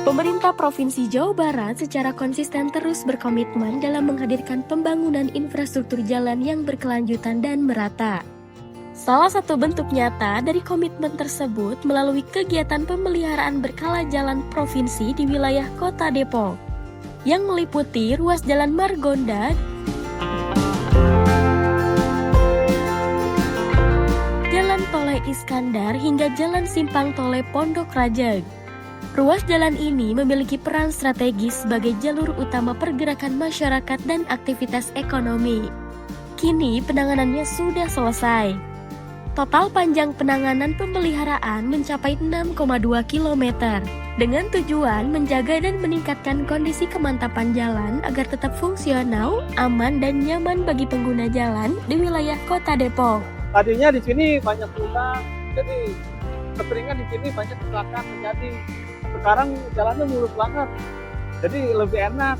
Pemerintah Provinsi Jawa Barat secara konsisten terus berkomitmen dalam menghadirkan pembangunan infrastruktur jalan yang berkelanjutan dan merata. Salah satu bentuk nyata dari komitmen tersebut melalui kegiatan pemeliharaan berkala jalan provinsi di wilayah Kota Depok, yang meliputi ruas Jalan Margonda, Jalan Tole Iskandar hingga Jalan Simpang Tole Pondok Rajang. Ruas jalan ini memiliki peran strategis sebagai jalur utama pergerakan masyarakat dan aktivitas ekonomi. Kini penanganannya sudah selesai. Total panjang penanganan pemeliharaan mencapai 6,2 km, dengan tujuan menjaga dan meningkatkan kondisi kemantapan jalan agar tetap fungsional, aman, dan nyaman bagi pengguna jalan di wilayah Kota Depok. Tadinya di sini banyak lubang, jadi keseringan di sini banyak kecelakaan terjadi. Sekarang jalannya mulus banget, jadi lebih enak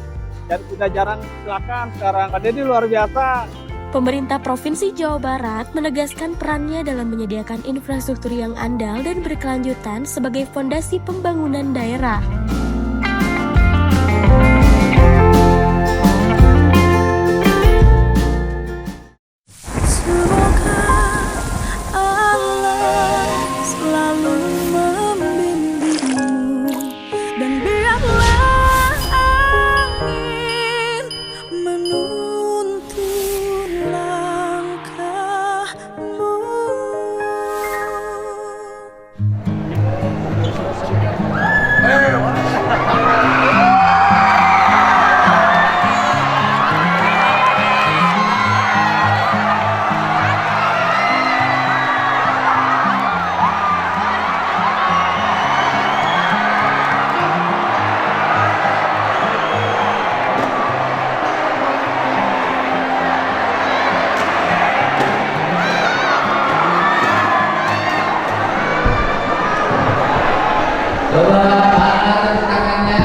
dan tidak jarang kecelakaan sekarang. Jadi luar biasa. Pemerintah Provinsi Jawa Barat menegaskan perannya dalam menyediakan infrastruktur yang andal dan berkelanjutan sebagai fondasi pembangunan daerah. Coba angkat tangannya.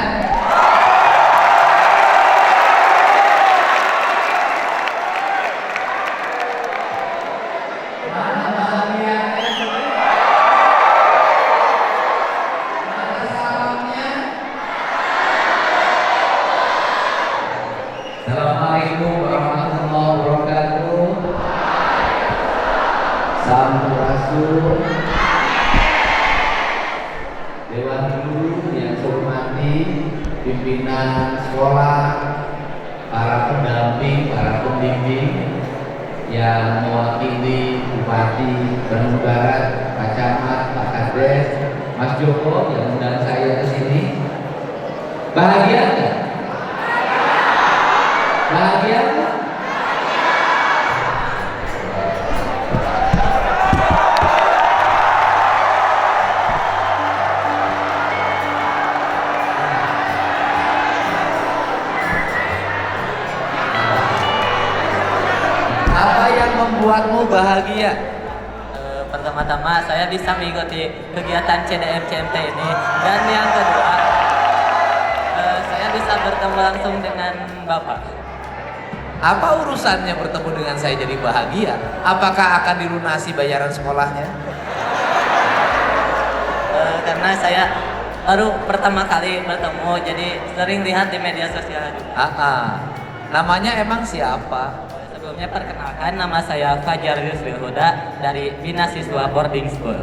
Mana bahagianya? Mana salamnya? Assalamualaikum warahmatullahi wabarakatuh. Sampurasun. Dewan Guru yang saya hormati, pimpinan sekolah, para pendamping, para pembimbing yang mewakili Bupati Bandung Barat, Pak Camat, Pak Kades, Mas Joko yang undang saya ke sini. Bahagia nggak? Bahagia nggak? Membuatmu bahagia? Pertama-tama saya bisa mengikuti kegiatan CDM CMT ini, dan yang kedua saya bisa bertemu langsung dengan Bapak. Apa urusannya bertemu dengan saya jadi bahagia? Apakah akan dilunasi bayaran sekolahnya? Karena saya baru pertama kali bertemu, jadi sering lihat di media sosial juga. Namanya emang siapa? Sebelumnya perkenalkan, nama saya Fajar Yusril Huda dari Bina Siswa Boarding School.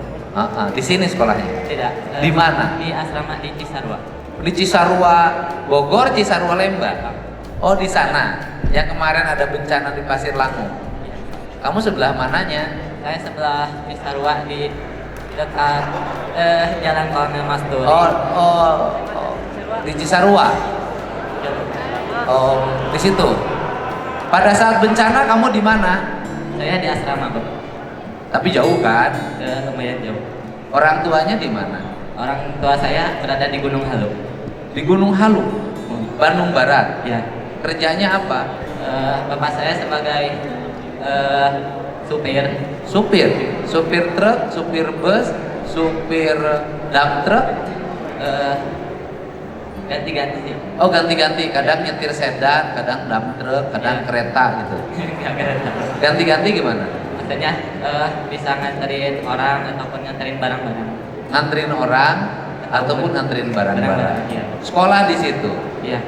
Di sini sekolahnya? Tidak. Di mana? Di asrama di Cisarua. Di Cisarua Bogor, Cisarua Lembang. Oh, di sana. Yang kemarin ada bencana di Pasir Langu. Kamu sebelah mananya? Saya sebelah Cisarua di dekat Jalan Kolonel Masturi. Di Cisarua. Oh, di situ. Pada saat bencana kamu di mana? Saya di asrama, Bapak. Tapi jauh kan? Lumayan jauh. Orang tuanya di mana? Orang tua saya berada di Gunung Halu. Di Gunung Halu, Bandung Barat. Ya. Kerjanya apa? Bapak saya sebagai supir. Supir truk, supir bus, supir dump truck. Ganti-ganti sih. Oh, ganti-ganti, kadang nyetir sedan, kadang dump truck, kadang kereta gitu. Ganti-ganti gimana? Maksudnya bisa nganterin orang ataupun nganterin barang-barang. Nganterin orang ataupun nganterin barang-barang. Iya. Sekolah di situ. Iya.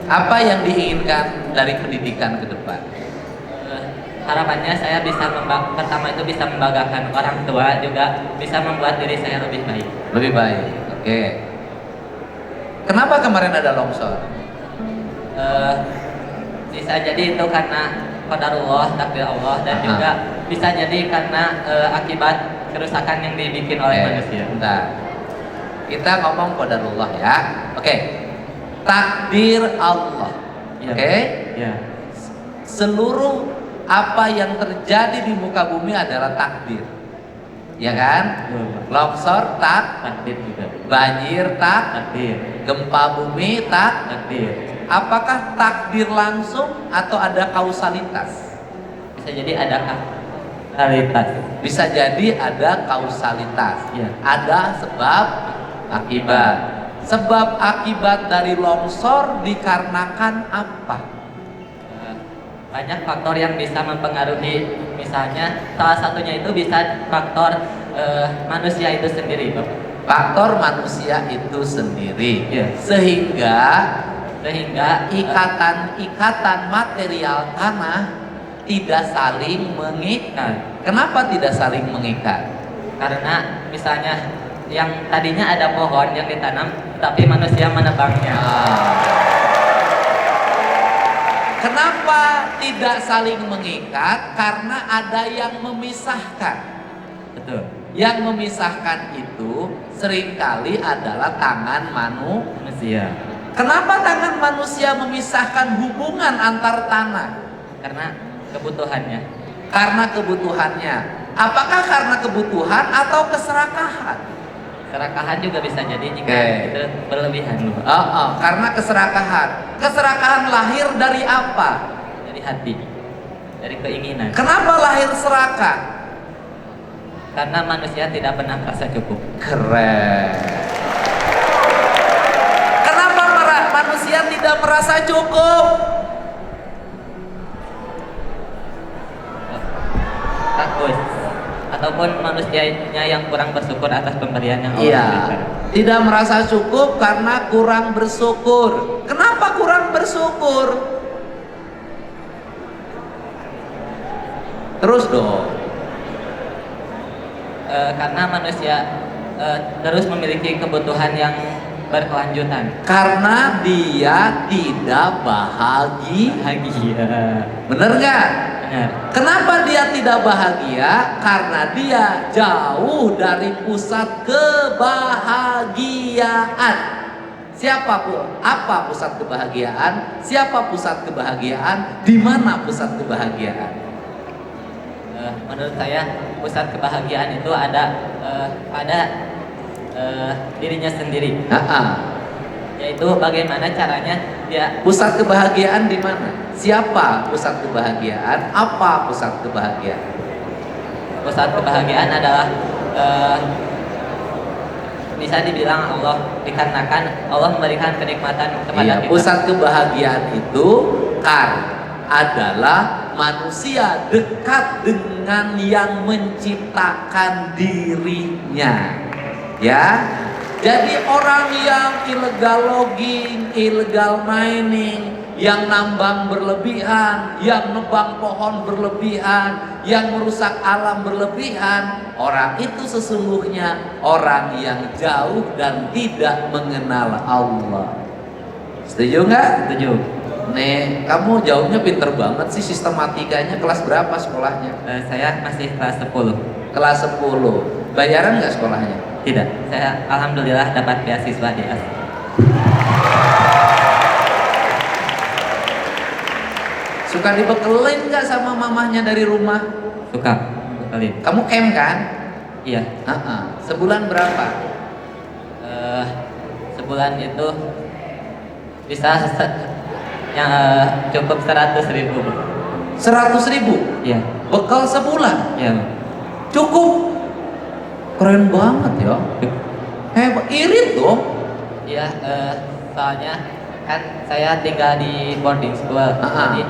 Apa yang diinginkan dari pendidikan ke depan? Harapannya saya bisa pertama itu bisa membanggakan orang tua, juga bisa membuat diri saya lebih baik. Lebih baik. Oke. Kenapa kemarin ada longsor? Bisa jadi itu karena qadarullah, takdir Allah, dan juga bisa jadi karena akibat kerusakan yang dibikin oleh manusia. Bentar. Kita ngomong qadarullah ya. Oke. Takdir Allah. Ya. Oke. Ya. Seluruh apa yang terjadi di muka bumi adalah takdir. Ya kan? Longsor Takdir juga. banjir Takdir. gempa bumi Takdir. Apakah takdir langsung atau ada kausalitas? Bisa jadi ada kausalitas. Bisa jadi ada kausalitas. Ya. Ada sebab akibat. Sebab akibat dari longsor dikarenakan apa? Banyak faktor yang bisa mempengaruhi, misalnya salah satunya itu bisa faktor manusia itu sendiri, Bapak. Faktor manusia itu sendiri. Ya. Sehingga ikatan ikatan material tanah tidak saling mengikat. Kenapa tidak saling mengikat? karena misalnya yang tadinya ada pohon yang ditanam, tapi manusia menebangnya. Kenapa tidak saling mengikat? Karena ada yang memisahkan. Betul. Yang memisahkan itu seringkali adalah tangan Manusia. Kenapa tangan manusia memisahkan hubungan antar tanah? Karena kebutuhannya. Karena kebutuhannya. Apakah karena kebutuhan atau keserakahan? Kerakahan juga bisa jadi jika Oke. itu berlebihan. Karena keserakahan. Keserakahan lahir dari apa? Dari hati, dari keinginan. Kenapa lahir serakah? Karena manusia tidak pernah merasa cukup. Keren. Kenapa manusia tidak merasa cukup? Takut. Ataupun manusianya yang kurang bersyukur atas pemberian yang Allah Iya. berikan. Tidak merasa cukup karena kurang bersyukur. Kenapa kurang bersyukur? Terus dong. Karena manusia terus memiliki kebutuhan yang berkelanjutan. Karena dia tidak bahagia. Bener nggak? Benar. Kenapa dia tidak bahagia? Karena dia jauh dari pusat kebahagiaan. Siapa apa pusat kebahagiaan? Siapa pusat kebahagiaan? Di mana pusat kebahagiaan? Menurut saya pusat kebahagiaan itu ada pada dirinya sendiri. Yaitu bagaimana caranya dia. Pusat kebahagiaan di mana? Siapa pusat kebahagiaan? Apa pusat kebahagiaan? Pusat kebahagiaan adalah bisa dibilang Allah, dikarenakan Allah memberikan kenikmatan kepada kita. Pusat kebahagiaan itu adalah manusia dekat dengan yang menciptakan dirinya. Ya. Jadi orang yang illegal logging, illegal mining, yang nambang berlebihan, yang nebang pohon berlebihan, yang merusak alam berlebihan, orang itu sesungguhnya orang yang jauh dan tidak mengenal Allah. Setuju nggak? Setuju. Nih, kamu jawabnya pinter banget sih, sistematikanya. Kelas berapa sekolahnya? Saya masih kelas 10. Kelas 10. Bayaran nggak sekolahnya? Tidak, saya alhamdulillah dapat beasiswa di AS. Suka dibekelin nggak sama mamahnya dari rumah? Suka, bekelin. Kamu camp kan? Iya. Sebulan berapa? Sebulan itu bisa yang cukup 100.000. 100.000? Iya. Bekal sebulan? Iya. Cukup? Keren banget ya. Hebat, irit dong. Iya, soalnya kan saya tinggal di boarding school, jadi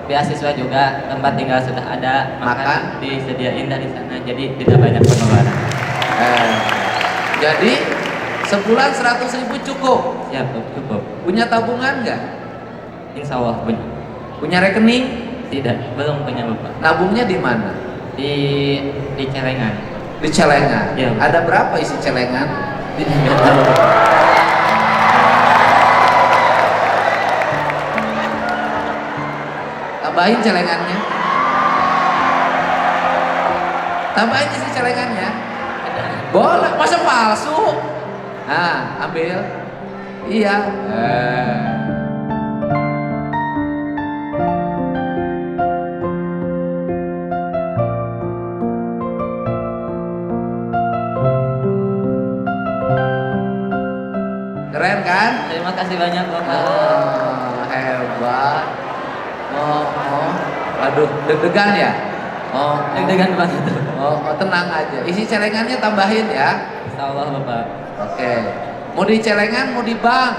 beasiswa juga, tempat tinggal sudah ada, makan disediain dari sana, jadi tidak banyak pengeluaran. Jadi Sebulan 100.000 cukup? Siap, cukup. Punya tabungan nggak? Insya Allah punya. Punya rekening? Tidak, belum punya Bapak. Nabungnya di mana? Di celengan. Di celengan? Iya. Ada berapa isi celengan? Tidak tahu. Tambahin celengannya. Tambahin isi celengannya. Boleh, masa palsu? Nah, ambil. Iya. Keren kan? Terima kasih banyak Bapak. Oh, hebat. Aduh, deg-degan ya? Deg-degan banget. Tenang aja. Isi celengannya tambahin ya. Insya Allah Bapak. Oke. Mau di celengan, mau di bank?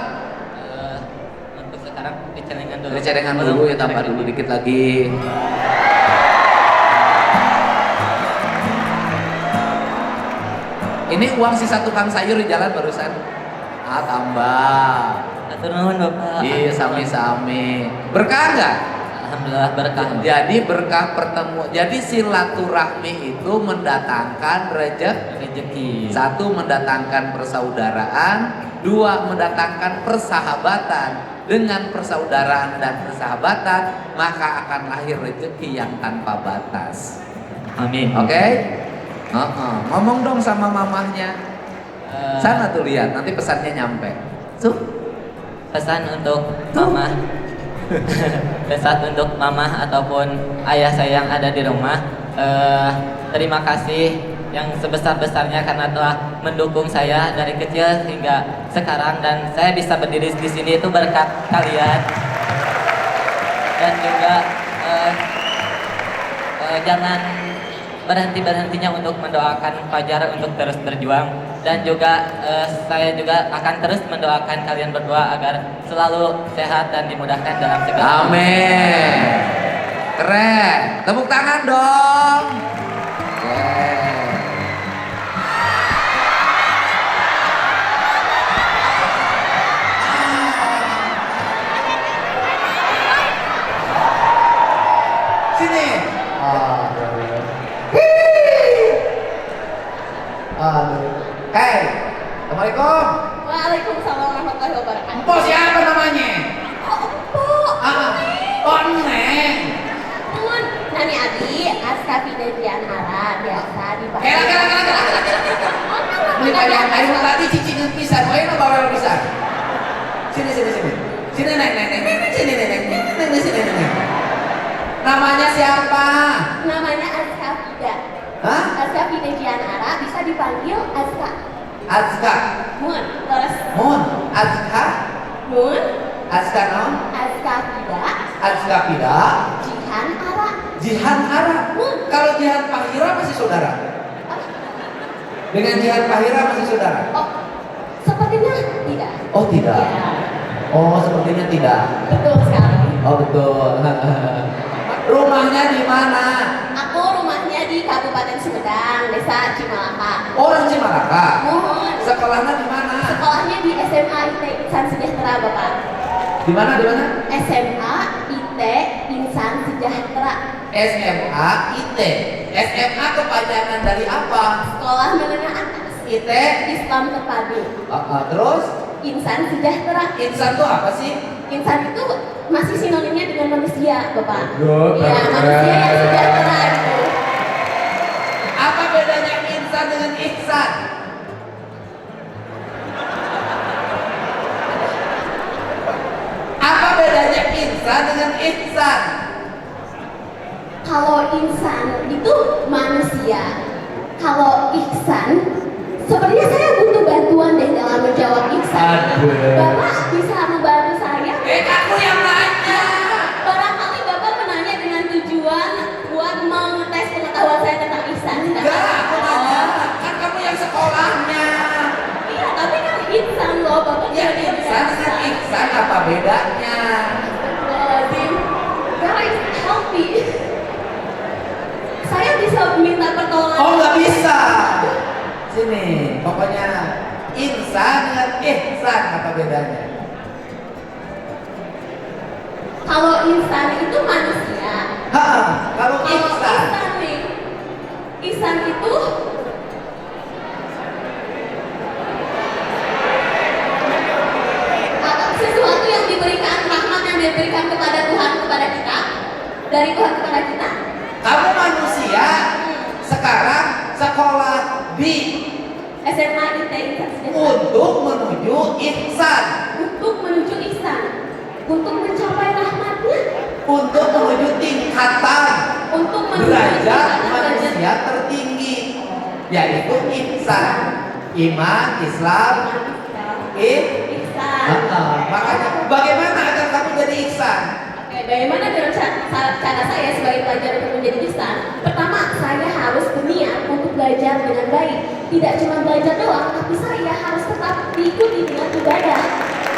Untuk sekarang di celengan dulu. Di celengan Belum dulu ya, tambah celengan. dulu dikit lagi. Ini uang sisa tukang sayur di jalan barusan. Tambah. Atur nuhun Bapak. Iya, sami-sami. Berkah nggak? Alhamdulillah berkah. Jadi berkah pertemuan. Jadi silaturahmi itu mendatangkan Rezeki. satu, mendatangkan persaudaraan. Dua, mendatangkan persahabatan. Dengan persaudaraan dan persahabatan, maka akan lahir rezeki yang tanpa batas. Amin. Oke? Ngomong dong sama mamahnya. Sana tuh lihat, nanti pesannya nyampe. Pesan untuk mama. Pesan untuk mama ataupun ayah saya yang ada di rumah. Terima kasih yang sebesar-besarnya karena telah mendukung saya dari kecil hingga sekarang, dan saya bisa berdiri di sini itu berkat kalian. Dan juga jangan berhentinya untuk mendoakan Fajar untuk terus berjuang, dan juga saya juga akan terus mendoakan kalian berdua agar selalu sehat dan dimudahkan dalam segala. Amin. Keren. Tepuk tangan dong. Sini. Hey, Assalamualaikum. Waalaikumsalam warahmatullahi wabarakatuh. Empok siapa namanya? Oh, empok. Oh, Neng. Pun, Nani Abi, Aska Fidejian Hara, biasa dipakai. Kela. Beli banyak air tadi cicingin pisan, wae na bawel pisan. Sini. Sini Neng. Sini. Namanya siapa? Namanya Aska Fida. Hah? Aska Fidejian Hara, bisa dipanggil Aska. Azka. Mun, terus Mun. Azka. Mun, Azka non. Aska Fida, Azka Pida. Jihan Hara. Jihan Hara. Kalau Jihan Pahira masih saudara? Dengan Jihan Pahira masih saudara? Oh, sepertinya tidak. Oh tidak. Ya, Oh sepertinya tidak. betul sekali. Oh betul. Rumahnya di mana? Aku rumahnya di Kabupaten Sumedang, Desa Cimalaka. Orang Cimalaka. Mohon. Sekolahnya di mana? Sekolahnya di SMA IT Insan Sejahtera, Bapak. Di mana? SMA IT Insan Sejahtera. SMA IT. SMA kepanjangan dari apa? Sekolah menengah atas. IT. Islam terpadu. Terus Insan Sejahtera. insan itu apa sih? Insan itu masih sinonimnya dengan manusia, Bapak. Good, Iya, keren. manusia yang sejahtera itu. Apa bedanya insan dengan ihsan? Apa bedanya insan dengan ihsan? Kalau insan itu manusia. Kalau ihsan, sepertinya saya butuh bantuan deh dalam menjawab ihsan. Aduh. Bapak bisa membantu saya? Aku yang nanya. Barangkali Bapak menanya dengan tujuan buat mengetes pengetahuan saya tentang ihsan. Enggak, aku nanya. Kan kamu yang sekolahnya. Iya, tapi kan ihsan loh, Bapak. Ya jadi insan dengan ihsan apa bedanya? Astagfirullahaladzim. Guys, help me. Saya bisa minta pertolongan. Oh nggak bisa. Sini, pokoknya Insan dengan ihsan apa bedanya? Kalau insan itu manusia. Kalau Kalau ihsan ihsan nih, ihsan itu sesuatu yang diberikan, rahmat yang diberikan kepada Tuhan kepada kita, dari Tuhan kepada kita. kamu manusia sekarang sekolah di SMA IT Insan Sejahtera. untuk menuju ihsan, Untuk menuju ihsan, untuk mencapai rahmatnya, untuk menuju tingkatan untuk menuju derajat tingkatan manusia tertinggi, yaitu ihsan, iman, Islam, ihsan. Makanya bagaimana agar kamu jadi ihsan? Oke, bagaimana dengan cara saya sebagai pelajar untuk menjadi ihsan? Pertama, saya harus berniat untuk belajar dengan baik. Tidak cuma belajar doang, tapi saya harus tetap diikuti dengan ibadah.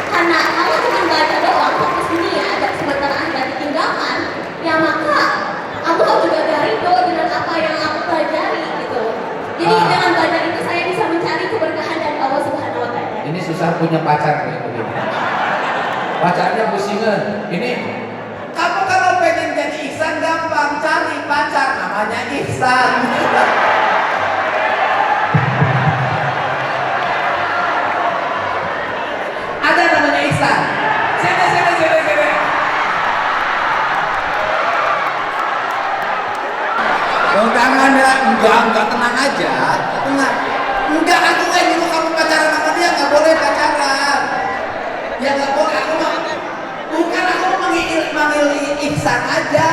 Karena kalau cuma belajar doang, fokus dunia dan sementara Anda ditinggalkan, ya maka Allah juga gak ridho dengan apa yang aku pelajari gitu. Jadi dengan belajar itu saya bisa mencari keberkahan dari Allah Subhanahu Wa Taala. Ini susah punya pacar kayak begini. Pacarnya pusingan. Ini kamu kalau pengen jadi ihsan gampang, cari pacar namanya ihsan. Ada namanya ihsan. Sini. Oh, tangan ya, enggak tenang aja, tenang. Enggak, aku nggak nyuruh kamu pacaran sama dia, nggak boleh pacaran. Ya nggak boleh, aku mau, bukan aku mau manggil ihsan aja.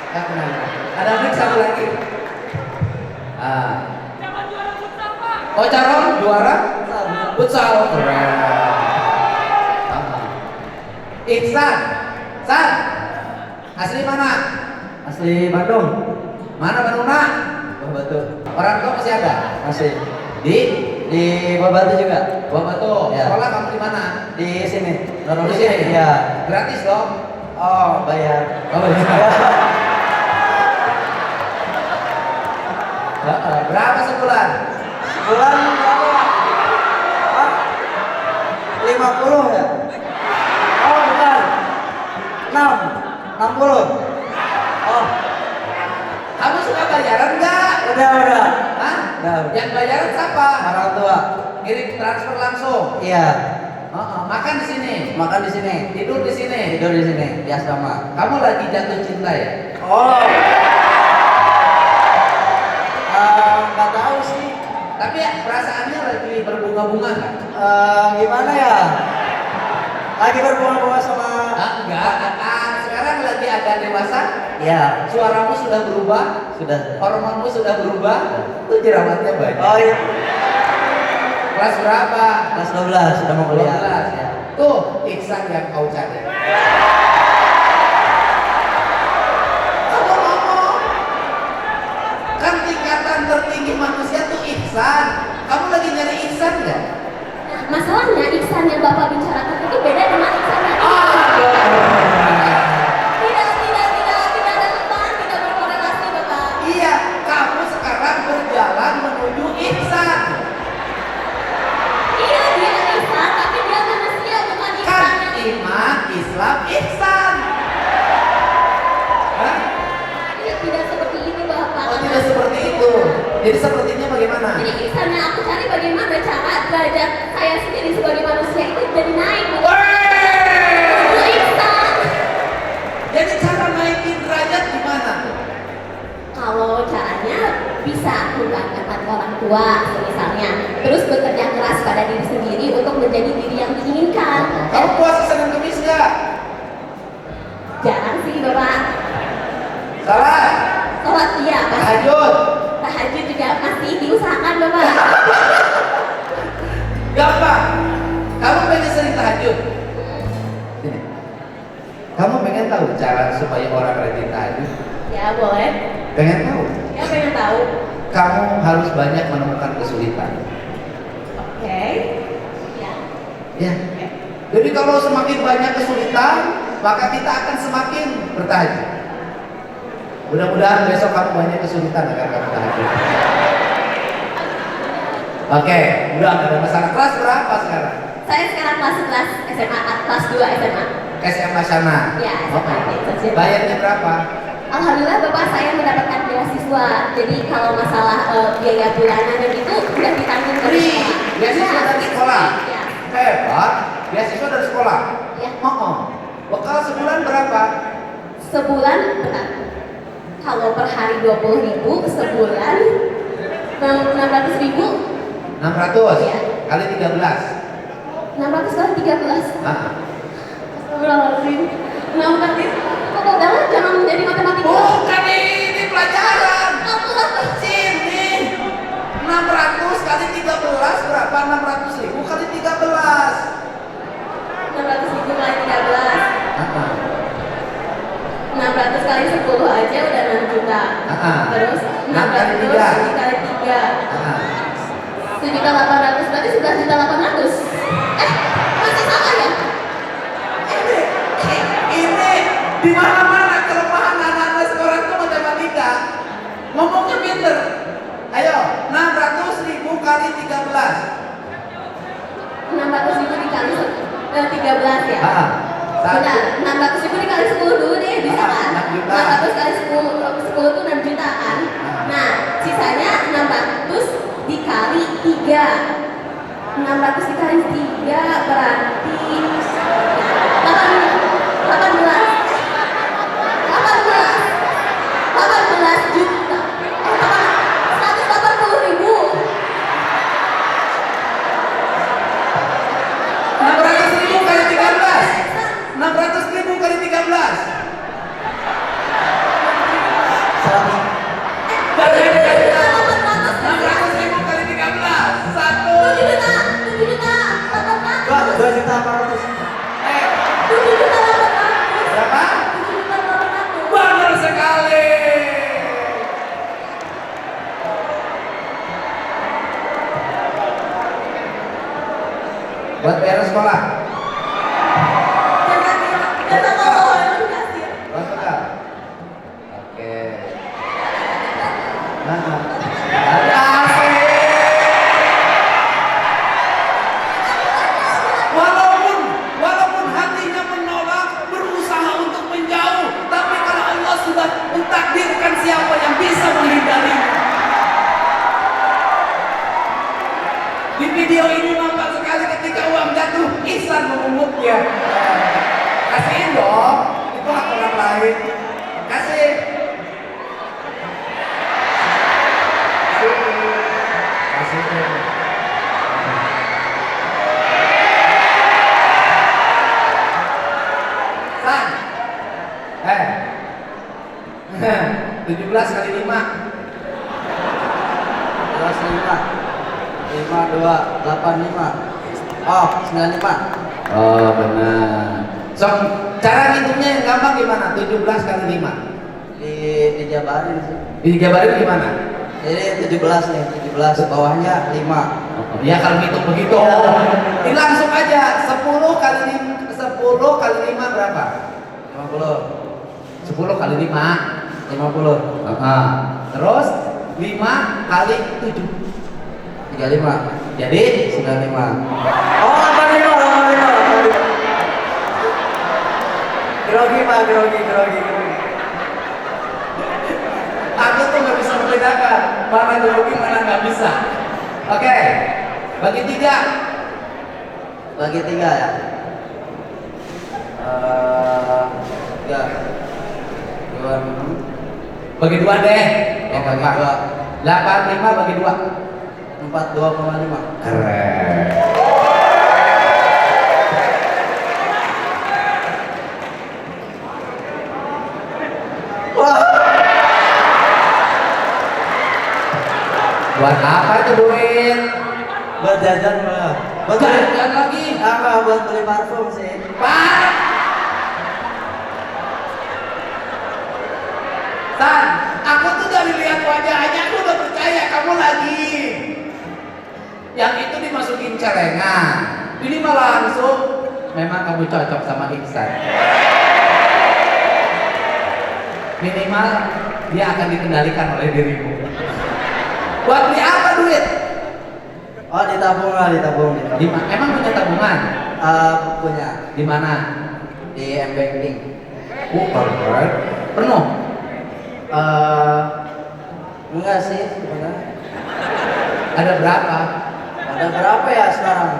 Ya, tenang. Ada mic satu lagi. Oh, Caron juara futsal. Keren. Ihsan, San, asli mana? Asli Bandung. Mana Bandung nak? Buah Batu. Orang tua masih ada? Masih. Di Di Buah Batu juga. Buah Batu. Ya. Sekolah kamu di mana? Di sini. Di sini? Iya. Gratis dong? Oh, bayar. Oh, iya. Berapa sebulan? Sebulan berapa? Ah, 50 ya? Oh, bukan. 60. Oh, Kamu suka bayaran enggak? udah. Hah? Udah. Yang bayaran siapa? Orang tua. Kirim transfer langsung. Iya. Makan di sini. Makan di sini. Tidur di sini. Tidur di sini di asrama. Kamu lagi jatuh cinta ya? Oh. Nggak tahu sih. Tapi ya, perasaannya lagi berbunga-bunga nggak? Gimana ya? Lagi berbunga-bunga sama. Enggak. Sekarang lagi agak dewasa. Ya, Suaramu sudah berubah. sudah. Hormonmu sudah berubah. Itu jerawatnya banyak. Oh iya. Kelas berapa? Kelas 12 sudah mau kuliah. 12. Ya. Tuh, ihsan yang kau cari. Kamu ngomong. Kan tingkatan tertinggi manusia tuh ihsan. Kamu lagi nyari ihsan nggak? Nah, masalahnya ihsan yang Bapak bicarakan itu beda dengan ihsan yang tidak relevan, tidak berkorelasi Bapak. Iya, kamu sekarang berjalan menuju ihsan. Iya, dia ihsan, tapi dia manusia bukan ihsan Kan yang iman, Islam, ihsan. Hah? tidak seperti itu Bapak. Oh, tidak seperti itu. Jadi sepertinya bagaimana? Jadi ihsan yang aku cari bagaimana cara derajat saya sendiri sebagai manusia itu jadi naik. Itu ihsan. Jadi cara naikin derajat gimana? Kalau caranya bisa mengangkat orang tua misalnya, terus bekerja keras pada diri sendiri untuk menjadi diri yang diinginkan. Kamu puasa Senin Kemis nggak? Jarang sih Bapak. Salah. Sholat iya, Pak. Tahajud. Tahajud juga masih diusahakan Bapak. Gampang. Kamu pengen sering tahajud? Sini. Kamu pengen tahu cara supaya orang rajin tahajud? Ya boleh. Pengen tahu? Ya pengen tahu. Kamu harus banyak menemukan kesulitan. Oke. Ya. Ya. Jadi kalau semakin banyak kesulitan, maka kita akan semakin bertahajud. Mudah-mudahan besok kamu banyak kesulitan agar kamu tahajud. Oke, udah nggak ada masalah. Kelas berapa sekarang? Saya sekarang kelas 11 SMA, kelas 2 SMA. SMA sana. Ya, SMA. Bayarnya berapa? Alhamdulillah Bapak saya mendapatkan beasiswa. Jadi kalau masalah biaya bulanan dan itu udah ditanggung dari sekolah. Beasiswa dari sekolah. Ya. Hebat. Beasiswa dari sekolah. Ya. Bekal sebulan berapa? Sebulan benar. Kalau per hari 20.000, sebulan 600.000. 600 Iya. kali 13. 600 kali 13. Astagfirullahaladzim. 600. Kok udah jangan menjadi matematika. Bukan ini pelajaran. Kecil nih. 600 kali 13 berapa? 600.000 kali 13. 600.000 kali 13. 600 kali 10 aja udah 6 juta. Terus 600 dikali 3. 7.800 berarti 11.800. Masih sama ya? Ini di mana-mana kelemahan anak-anak sekarang itu matematika. Ngomongnya pinter. Ayo, 600.000 kali 13. 600.000 dikali 13 ya? Benar, 600.000 dikali 10 dulu deh, bisa kan? 6 juta. 600 kali 10 itu 6 juta kan? Nah, sisanya 600 dikali 3. 600 dikali 3 berarti 18 juta. 180.000. 600.000 kali 13. 600.000 kali 13. Dari 600.000 kali 13. 7 juta, 7 juta, 800. 2 juta 400. 7 juta 800. Berapa? 7 juta 800. Benar sekali. Buat bayar sekolah. Jangan kalau orang kasih. Buat bekal. Oke. Walaupun hatinya menolak, berusaha untuk menjauh, tapi kalau Allah sudah mentakdirkan siapa yang bisa menghindari. Di video ini nampak sekali ketika uang jatuh, Ihsan memungutnya. Kasihin dong, itu hak orang lain. Kasih. Kasih. San. 17 kali 5. 5, 2, 8, 5. Oh, 95. Oh benar. So, cara ngitungnya yang gampang gimana? 17 kali 5. Dijabarin sih. Dijabarin gimana? Jadi 17 nih, 17 bawahnya 5. Ya kalau ngitung begitu. Ini langsung aja 10 kali 5 berapa? 50. 10 kali 5. 50. Terus 5 kali 7. 35. Jadi 95. Oh, 85. Grogi Pak, grogi. aku tuh nggak bisa membedakan mana grogi mana nggak bisa. Oke, bagi 3. Bagi 3 ya. 3. 2. Bagi 2 deh. Bagi 2. 85 bagi 2. 42,5. Keren. Wah, Buat apa itu duit? buat jajan Pak. Buat beli Jajan lagi. apa? Buat beli parfum sih. Pak. San, aku tuh dari lihat wajahnya aku udah percaya kamu lagi. Yang itu dimasukin celengan. Ini malah langsung memang kamu cocok sama Ihsan. Minimal dia akan dikendalikan oleh dirimu. Buat beli apa duit? Oh, ditabung lah, ditabung. Emang punya tabungan? Punya Di mana? di M-Banking. Keren. Penuh? Enggak sih sebenarnya. Ada berapa? Ada berapa ya sekarang?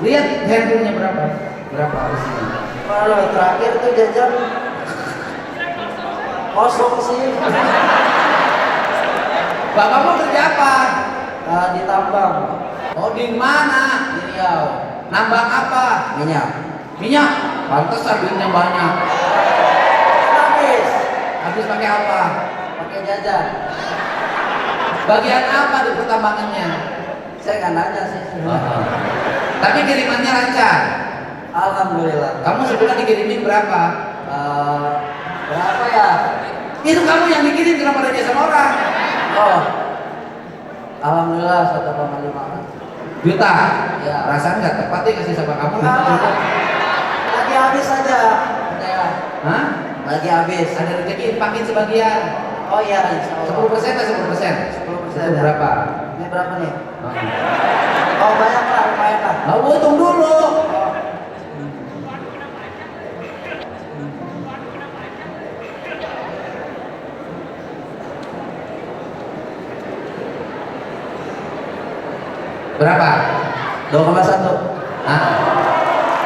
Lihat handphonenya berapa? Berapa isinya? Kalau terakhir tuh jajan kosong sih. Bapakmu kerja apa? Di tambang Oh, di mana? di Riau. Nambang apa? Minyak. Minyak. Pantes duitnya banyak. Habis. Habis pakai apa? Pakai jajan. Bagian apa di pertambangannya? Saya nggak nanya sih. Tapi kirimannya lancar. Alhamdulillah. Kamu sebulan dikirimin berapa? Berapa ya? Itu kamu yang dikirim, kenapa nanya sama orang? Oh, alhamdulillah 1,5 Juta. Ya. Perasaan nggak tepat deh kasih sama kamu. Lagi habis aja. Ya. Hah? Lagi habis. Ada rezeki, pakai sebagian. Oh iya, insya Allah. 10% atau 10%? 10%. Itu berapa? Ini berapa nih? Oh banyak lah, lumayan lah. Mau hitung dulu. Oh. Berapa? 2,1. Hah?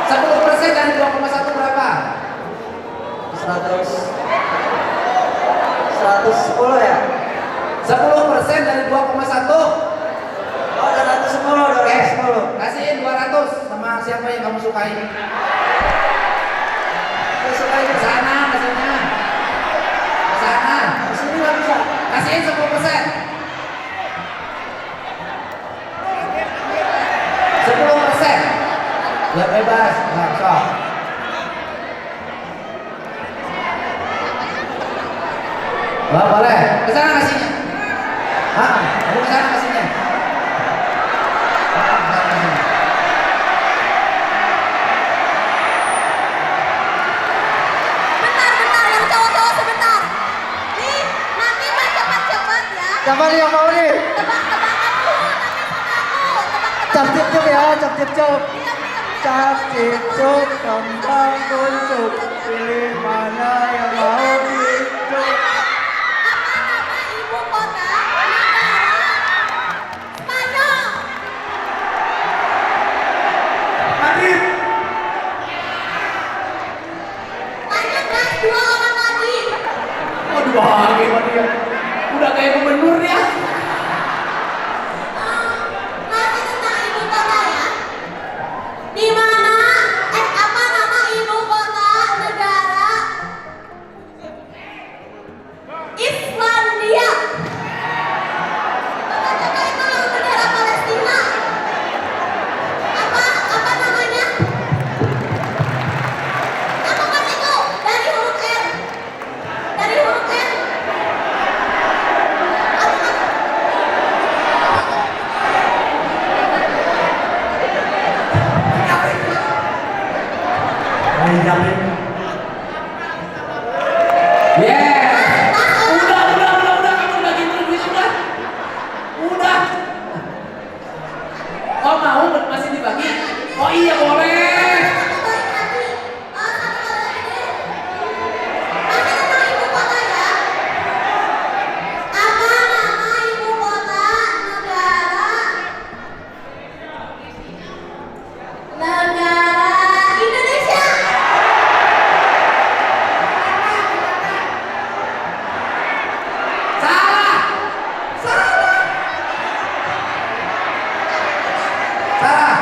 10% dari 2,1 berapa? 110 ya? 10% dari 2,1. Oh 210, 210. Kasihin 200 sama siapa yang kamu sukai. Saya suka ini. Ke sana, ke sana. Ke sana. Di sini nggak bisa. Kasihin 10%. 10%. Ya bebas, nggak sok. Oh, boleh. Ke sana kasihnya. Hah? Kamu ke sana kasihnya. Bentar, yang cowok-cowok sebentar. Nih, nanti mah cepat-cepat ya. Siapa nih yang mau nih? Tebak-tebakan dulu nanti sama aku. Tebak-tebakan. Cap cip cup ya, cap cip cup. Diam, diam. Cap cip cup, kembang kuncuk. Pilih mana yang mau dicup. Apa nama ibu kota negara Spanyol? Madrid. Lanjut guys, 2 orang lagi. Waduh, bahagia sama dia. Udah kayak gubernur ya. Masih tentang ibu kota ya. Di mana? Apa nama ibu kota negara Islandia? Coba itu yang negara Palestina. Apa namanya? Apa kan itu? Dari huruf R. Dari huruf R. Apa kan? Yeah. Udah, kamu udah gitu duit udah. Udah. Oh mau masih dibagi? Oh iya boleh. Satu balik lagi. Satu balik lagi deh. Masih tentang ibu kota ya. Apa nama ibu kota negara Indonesia? Salah. Salah. Salah.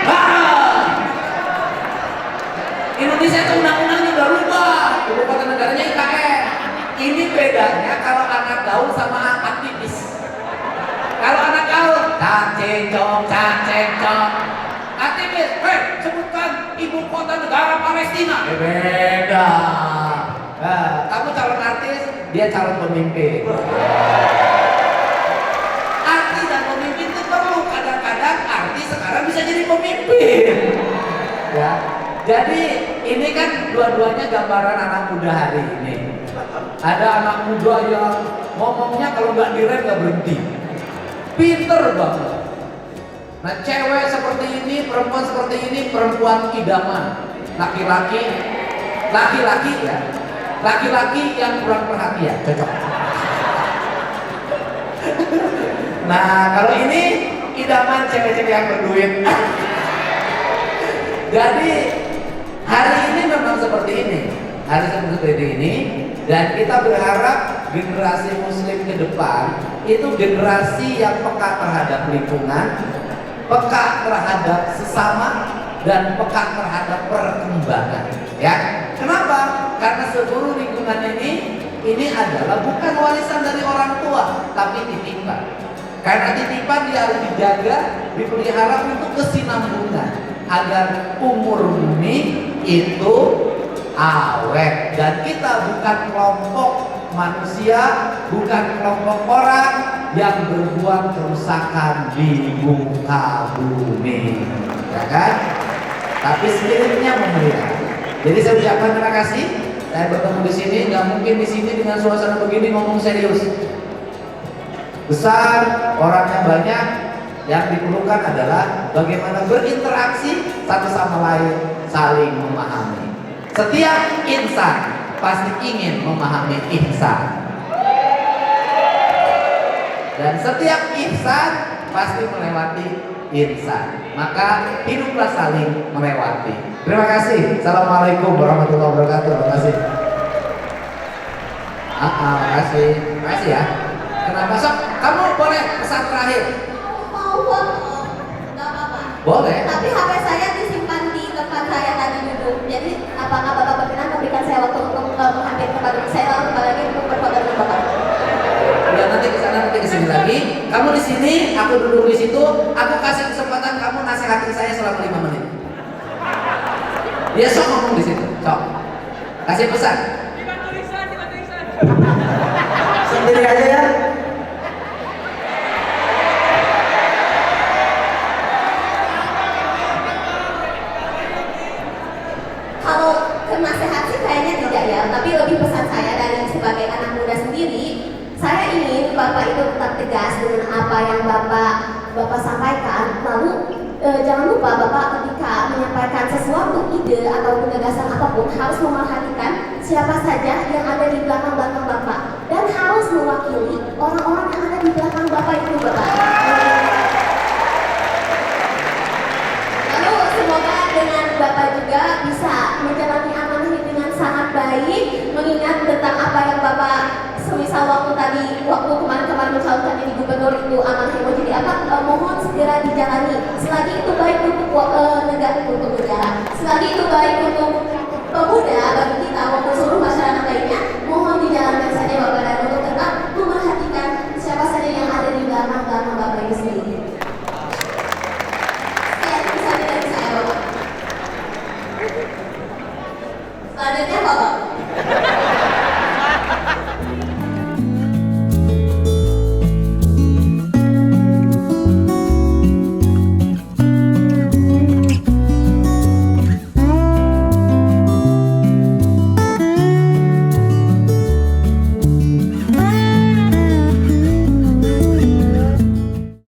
Ah. Indonesia itu undang-undangnya udah rubah. Ibu kota negaranya IKN. Ini bedanya kalau anak gaul sama aktivis. Kalau anak gaul, cacengcong. Aktivis, sebutkan ibu kota negara Palestina. Beda. Nah, kamu calon artis, dia calon pemimpin. Artis dan pemimpin itu perlu. Kadang-kadang artis sekarang bisa jadi pemimpin. Ya, jadi ini kan dua-duanya gambaran anak muda hari ini. Ada anak muda yang ngomongnya kalau nggak direm nggak berhenti. Pinter banget. Nah, cewek seperti ini, perempuan seperti ini, perempuan idaman. Laki-laki ya. Laki-laki yang kurang perhatian, cocok. Nah, kalau ini idaman cewek-cewek yang berduit. Jadi hari ini memang seperti ini. Hari seperti ini, dan kita berharap generasi muslim ke depan itu generasi yang peka terhadap lingkungan, peka terhadap sesama, dan peka terhadap perkembangan. Ya, kenapa? Karena seluruh lingkungan ini adalah bukan warisan dari orang tua, tapi titipan. Karena titipan dia harus dijaga, dipelihara untuk kesinambungan agar umur bumi itu awet. Dan kita bukan kelompok manusia, bukan kelompok orang yang berbuat kerusakan di muka bumi, ya kan? Tapi spiritnya memelihara. Jadi saya ucapkan terima kasih. Saya bertemu di sini, nggak mungkin di sini dengan suasana begini ngomong serius. Besar, orangnya banyak. Yang diperlukan adalah bagaimana berinteraksi satu sama lain, saling memahami. Setiap insan pasti ingin memahami ihsan, dan setiap ihsan pasti melewati insan. Maka hiduplah saling melewati. Terima kasih. Assalamualaikum warahmatullahi wabarakatuh. Terima kasih. Terima kasih. Terima kasih ya. Kenapa sok? Kamu boleh pesan terakhir. Nggak apa-apa. Boleh. Tapi HP saya disimpan di tempat saya tadi duduk. Jadi apakah Bapak berkenan memberikan saya waktu untuk menghampiri tempat duduk saya lalu kembali lagi untuk berfoto dengan Bapak? Udah, nanti ke sana, nanti ke sini lagi. Kamu di sini, aku duduk di situ. Aku kasih kesempatan kamu nasihatin saya selama 5 menit. Dia sok ngomong di situ, sok. Kasih pesan. Sendiri aja ya. Kalau ke nasihat sih kayaknya tidak ya, tapi lebih pesan saya dari sebagai anak muda sendiri, saya ingin Bapak itu tetap tegas dengan apa yang Bapak sampaikan. Lalu jangan lupa Bapak ketika menyampaikan sesuatu ide ataupun gagasan apapun harus memperhatikan siapa saja yang ada di belakang